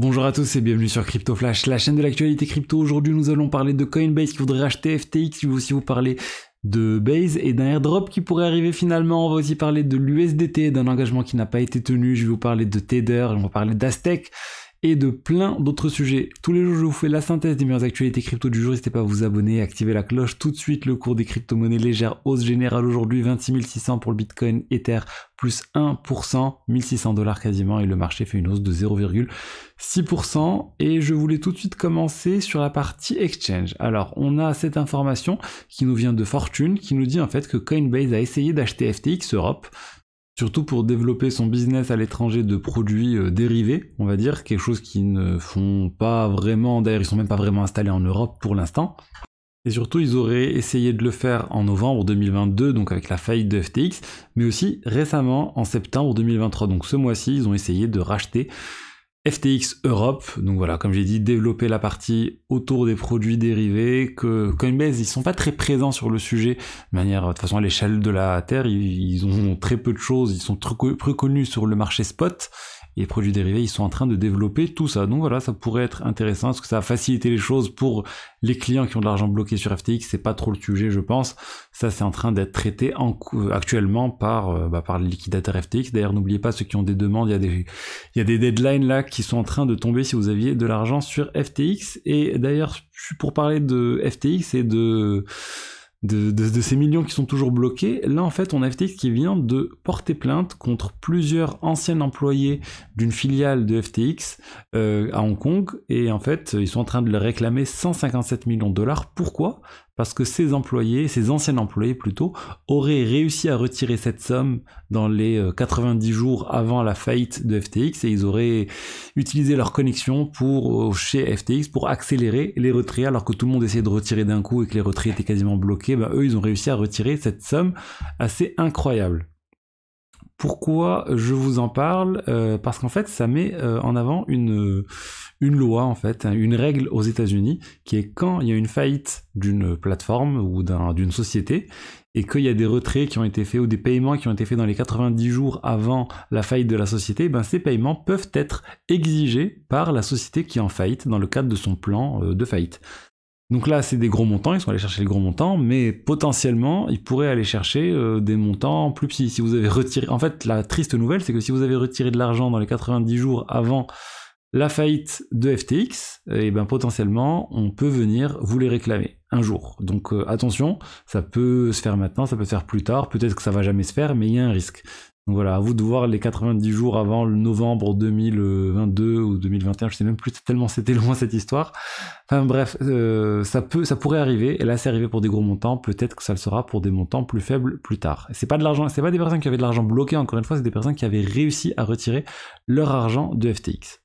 Bonjour à tous et bienvenue sur Crypto Flash, la chaîne de l'actualité crypto. Aujourd'hui nous allons parler de Coinbase qui voudrait racheter FTX, je vais aussi vous parler de Base et d'un airdrop qui pourrait arriver finalement. On va aussi parler de l'USDT, d'un engagement qui n'a pas été tenu, je vais vous parler de Tether, on va parler d'Aztec et de plein d'autres sujets. Tous les jours je vous fais la synthèse des meilleures actualités crypto du jour, n'hésitez pas à vous abonner, à activer la cloche tout de suite. Le cours des crypto-monnaies légère, hausse générale aujourd'hui, 26 600 pour le Bitcoin, Ether plus 1%, 1600 $ quasiment, et le marché fait une hausse de 0,6%. Et je voulais tout de suite commencer sur la partie exchange. Alors on a cette information qui nous vient de Fortune, qui nous dit en fait que Coinbase a essayé d'acheter FTX Europe, surtout pour développer son business à l'étranger de produits dérivés, on va dire, quelque chose qu'ils ne font pas vraiment, d'ailleurs ils sont même pas vraiment installés en Europe pour l'instant. Et surtout ils auraient essayé de le faire en novembre 2022, donc avec la faillite de FTX, mais aussi récemment en septembre 2023, donc ce mois-ci ils ont essayé de racheter FTX Europe. Donc voilà, comme j'ai dit, développer la partie autour des produits dérivés, que Coinbase, ils sont pas très présents sur le sujet, de toute façon à l'échelle de la Terre, ils ont très peu de choses, ils sont peu connus sur le marché spot, et les produits dérivés, ils sont en train de développer tout ça. Donc voilà, ça pourrait être intéressant, parce que ça va faciliter les choses pour les clients qui ont de l'argent bloqué sur FTX, c'est pas trop le sujet je pense. Ça c'est en train d'être traité actuellement par les liquidateurs FTX. D'ailleurs n'oubliez pas, ceux qui ont des demandes, il y a des deadlines là qui sont en train de tomber si vous aviez de l'argent sur FTX. Et d'ailleurs pour parler de FTX et de ces millions qui sont toujours bloqués, là en fait on a FTX qui vient de porter plainte contre plusieurs anciens employés d'une filiale de FTX à Hong Kong, et en fait ils sont en train de leur réclamer 157 millions de $. Pourquoi ? Parce que ces anciens employés plutôt, auraient réussi à retirer cette somme dans les 90 jours avant la faillite de FTX, et ils auraient utilisé leur connexion chez FTX pour accélérer les retraits, alors que tout le monde essayait de retirer d'un coup et que les retraits étaient quasiment bloqués. Eux ils ont réussi à retirer cette somme assez incroyable. Pourquoi je vous en parle ? Parce qu'en fait ça met en avant une loi, en fait, une règle aux États-Unis, qui est quand il y a une faillite d'une plateforme ou d'une société, et qu'il y a des retraits qui ont été faits ou des paiements qui ont été faits dans les 90 jours avant la faillite de la société, ces paiements peuvent être exigés par la société qui est en faillite dans le cadre de son plan de faillite. Donc là, c'est des gros montants, ils sont allés chercher les gros montants, mais potentiellement, ils pourraient aller chercher des montants plus petits. Si vous avez retiré... En fait, la triste nouvelle, c'est que si vous avez retiré de l'argent dans les 90 jours avant la faillite de FTX, potentiellement, on peut venir vous les réclamer un jour. Donc attention, ça peut se faire maintenant, ça peut se faire plus tard, peut-être que ça va jamais se faire, mais il y a un risque. Donc voilà, à vous de voir les 90 jours avant le novembre 2022 ou 2021, je sais même plus tellement c'était loin cette histoire. Enfin bref, ça pourrait arriver, et là c'est arrivé pour des gros montants, peut-être que ça le sera pour des montants plus faibles plus tard. C'est pas des personnes qui avaient de l'argent bloqué, encore une fois, c'est des personnes qui avaient réussi à retirer leur argent de FTX.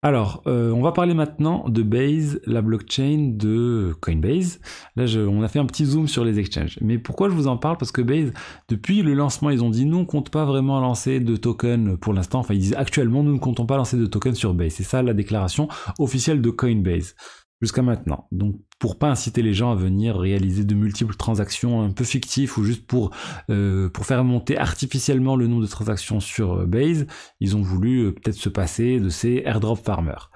Alors, on va parler maintenant de Base, la blockchain de Coinbase. Là, on a fait un petit zoom sur les exchanges. Mais pourquoi je vous en parle ? Parce que Base, depuis le lancement, ils ont dit nous, on ne compte pas vraiment lancer de token pour l'instant. Enfin, ils disent actuellement, nous ne comptons pas lancer de token sur Base. C'est ça la déclaration officielle de Coinbase jusqu'à maintenant. Donc, pour pas inciter les gens à venir réaliser de multiples transactions un peu fictives, ou juste pour faire monter artificiellement le nombre de transactions sur Base, ils ont voulu peut-être se passer de ces airdrop farmers.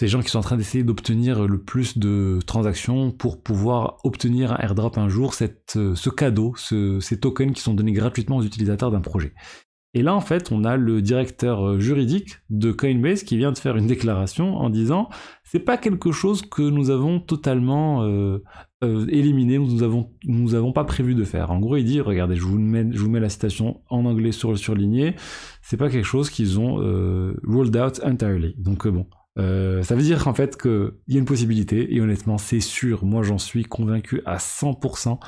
Ces gens qui sont en train d'essayer d'obtenir le plus de transactions pour pouvoir obtenir un airdrop un jour, ce cadeau, ces tokens qui sont donnés gratuitement aux utilisateurs d'un projet. Et là, en fait, on a le directeur juridique de Coinbase qui vient de faire une déclaration en disant c'est pas quelque chose que nous avons totalement éliminé, nous avons pas prévu de faire. En gros, il dit regardez, je vous mets la citation en anglais surlignée, c'est pas quelque chose qu'ils ont rolled out entirely. Donc ça veut dire en fait qu'il y a une possibilité, et honnêtement c'est sûr, moi j'en suis convaincu à 100%.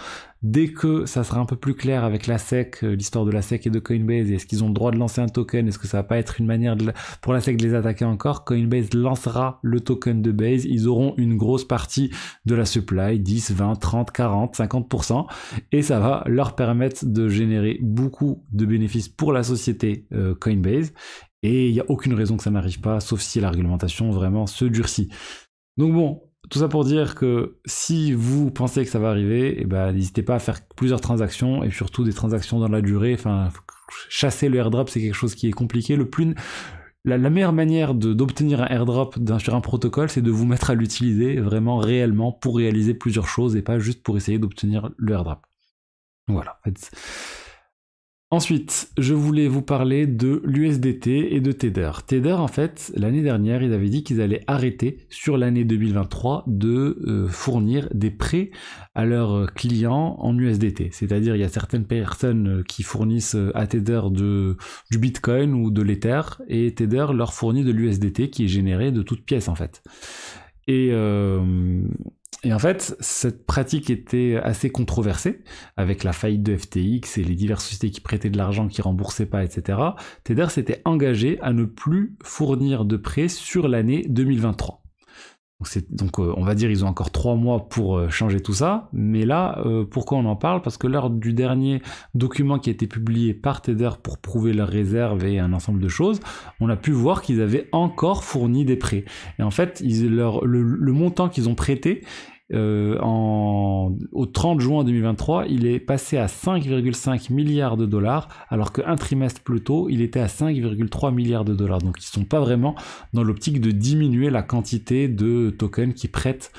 Dès que ça sera un peu plus clair avec la SEC, l'histoire de la SEC et de Coinbase, et est-ce qu'ils ont le droit de lancer un token, est-ce que ça va pas être une manière pour la SEC de les attaquer encore, Coinbase lancera le token de Base, ils auront une grosse partie de la supply, 10, 20, 30, 40, 50%, et ça va leur permettre de générer beaucoup de bénéfices pour la société Coinbase, et il n'y a aucune raison que ça n'arrive pas, sauf si la réglementation vraiment se durcit. Donc bon, tout ça pour dire que si vous pensez que ça va arriver, n'hésitez pas à faire plusieurs transactions, et surtout des transactions dans la durée. Enfin, chasser le airdrop, c'est quelque chose qui est compliqué. la meilleure manière d'obtenir un airdrop sur un protocole, c'est de vous mettre à l'utiliser vraiment réellement pour réaliser plusieurs choses et pas juste pour essayer d'obtenir le airdrop. Voilà. Ensuite, je voulais vous parler de l'USDT et de Tether. Tether, en fait, l'année dernière, ils avaient dit qu'ils allaient arrêter sur l'année 2023 de fournir des prêts à leurs clients en USDT. C'est-à-dire, il y a certaines personnes qui fournissent à Tether du Bitcoin ou de l'Ether, et Tether leur fournit de l'USDT qui est généré de toutes pièces, en fait. Et en fait, cette pratique était assez controversée, avec la faillite de FTX et les diverses sociétés qui prêtaient de l'argent, qui remboursaient pas, etc. Tether s'était engagé à ne plus fournir de prêts sur l'année 2023. Donc on va dire ils ont encore 3 mois pour changer tout ça, mais là, pourquoi on en parle? Parce que lors du dernier document qui a été publié par Tether pour prouver leurs réserves et un ensemble de choses, on a pu voir qu'ils avaient encore fourni des prêts. Et en fait, le montant qu'ils ont prêté au 30 juin 2023, il est passé à 5,5 milliards de dollars, alors qu'un trimestre plus tôt, il était à 5,3 milliards de dollars. Donc ils ne sont pas vraiment dans l'optique de diminuer la quantité de tokens qu'ils prêtent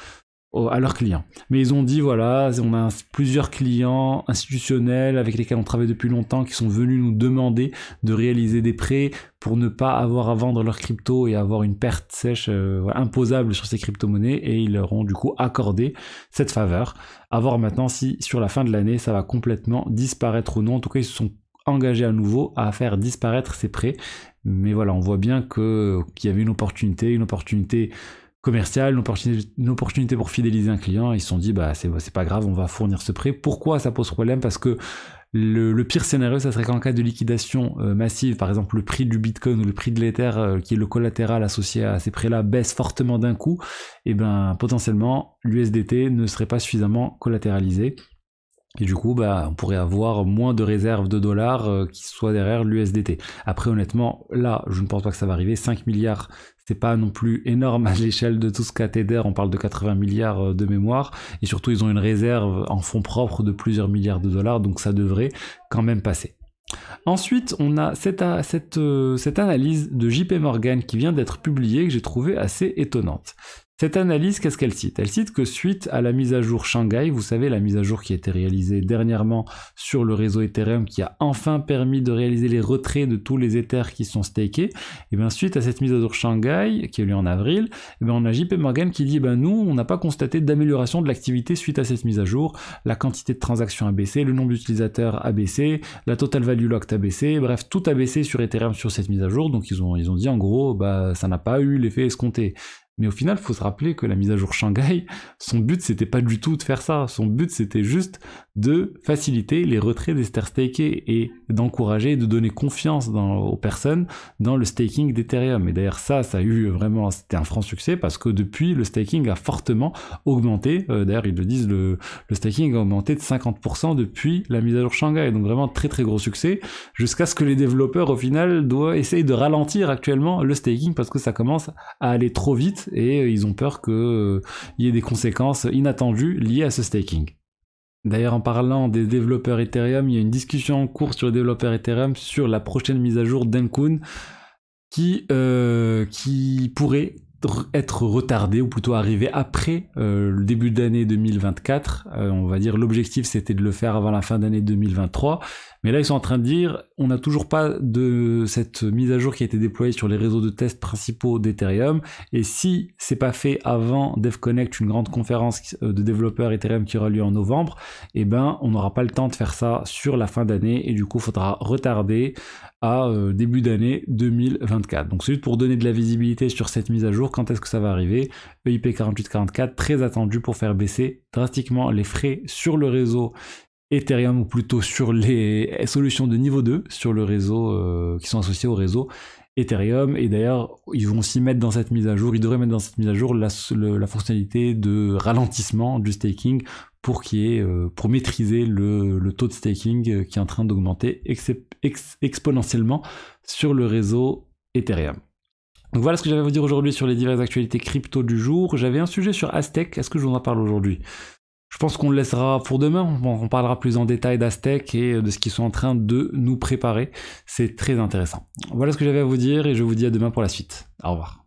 à leurs clients. Mais ils ont dit, voilà, on a plusieurs clients institutionnels avec lesquels on travaille depuis longtemps qui sont venus nous demander de réaliser des prêts pour ne pas avoir à vendre leurs cryptos et avoir une perte sèche imposable sur ces crypto-monnaies, et ils leur ont du coup accordé cette faveur. À voir maintenant si sur la fin de l'année ça va complètement disparaître ou non. En tout cas, ils se sont engagés à nouveau à faire disparaître ces prêts. Mais voilà, on voit bien qu'il y avait une opportunité commerciale, une opportunité pour fidéliser un client. Ils se sont dit, bah c'est pas grave, on va fournir ce prêt. Pourquoi ça pose problème? Parce que le pire scénario, ça serait qu'en cas de liquidation massive, par exemple le prix du Bitcoin ou le prix de l'Ether, qui est le collatéral associé à ces prêts-là, baisse fortement d'un coup, et ben potentiellement l'USDT ne serait pas suffisamment collatéralisé. Et du coup, bah, on pourrait avoir moins de réserves de dollars qui soient derrière l'USDT. Après, honnêtement, là, je ne pense pas que ça va arriver. 5 milliards, c'est pas non plus énorme à l'échelle de tout ce qu'a Tether. On parle de 80 milliards de mémoire. Et surtout, ils ont une réserve en fonds propres de plusieurs milliards de dollars. Donc ça devrait quand même passer. Ensuite, on a cette analyse de JP Morgan qui vient d'être publiée, que j'ai trouvée assez étonnante. Cette analyse, qu'est-ce qu'elle cite? Elle cite que suite à la mise à jour Shanghai, vous savez, la mise à jour qui a été réalisée dernièrement sur le réseau Ethereum, qui a enfin permis de réaliser les retraits de tous les Ethers qui sont stakés, et bien suite à cette mise à jour Shanghai, qui a eu lieu en avril, et bien on a JP Morgan qui dit, ben nous, on n'a pas constaté d'amélioration de l'activité suite à cette mise à jour, la quantité de transactions a baissé, le nombre d'utilisateurs a baissé, la total value locked a baissé, bref, tout a baissé sur Ethereum sur cette mise à jour, donc ils ont dit en gros, bah ça n'a pas eu l'effet escompté. Mais au final, il faut se rappeler que la mise à jour Shanghai, son but, c'était pas du tout de faire ça. Son but, c'était juste de faciliter les retraits des Ethers stakés et d'encourager et de donner confiance aux personnes dans le staking d'Ethereum. Et d'ailleurs, ça a eu vraiment, c'était un franc succès parce que depuis, le staking a fortement augmenté. D'ailleurs, ils le disent, le staking a augmenté de 50% depuis la mise à jour Shanghai. Donc vraiment, très très gros succès. Jusqu'à ce que les développeurs, au final, doivent essayer de ralentir actuellement le staking parce que ça commence à aller trop vite. Et ils ont peur qu'il y ait des conséquences inattendues liées à ce staking. D'ailleurs, en parlant des développeurs Ethereum, il y a une discussion en cours sur les développeurs Ethereum sur la prochaine mise à jour d'Enkun qui pourrait être retardée, ou plutôt arriver après le début d'année 2024. On va dire l'objectif c'était de le faire avant la fin d'année 2023. Mais là, ils sont en train de dire, on n'a toujours pas de cette mise à jour qui a été déployée sur les réseaux de tests principaux d'Ethereum. Et si c'est pas fait avant DevConnect, une grande conférence de développeurs Ethereum qui aura lieu en novembre, eh ben, on n'aura pas le temps de faire ça sur la fin d'année. Et du coup, il faudra retarder à début d'année 2024. Donc, c'est juste pour donner de la visibilité sur cette mise à jour. Quand est-ce que ça va arriver? EIP 4844, très attendu pour faire baisser drastiquement les frais sur le réseau Ethereum, ou plutôt sur les solutions de niveau 2 sur le réseau qui sont associées au réseau Ethereum. Et d'ailleurs, ils vont aussi mettre dans cette mise à jour, ils devraient mettre dans cette mise à jour la fonctionnalité de ralentissement du staking pour maîtriser le taux de staking qui est en train d'augmenter exponentiellement sur le réseau Ethereum. Donc voilà ce que j'avais à vous dire aujourd'hui sur les diverses actualités crypto du jour. J'avais un sujet sur Aztec, est-ce que je vous en parle aujourd'hui? Je pense qu'on le laissera pour demain. Bon, on parlera plus en détail d'Aztec et de ce qu'ils sont en train de nous préparer. C'est très intéressant. Voilà ce que j'avais à vous dire et je vous dis à demain pour la suite. Au revoir.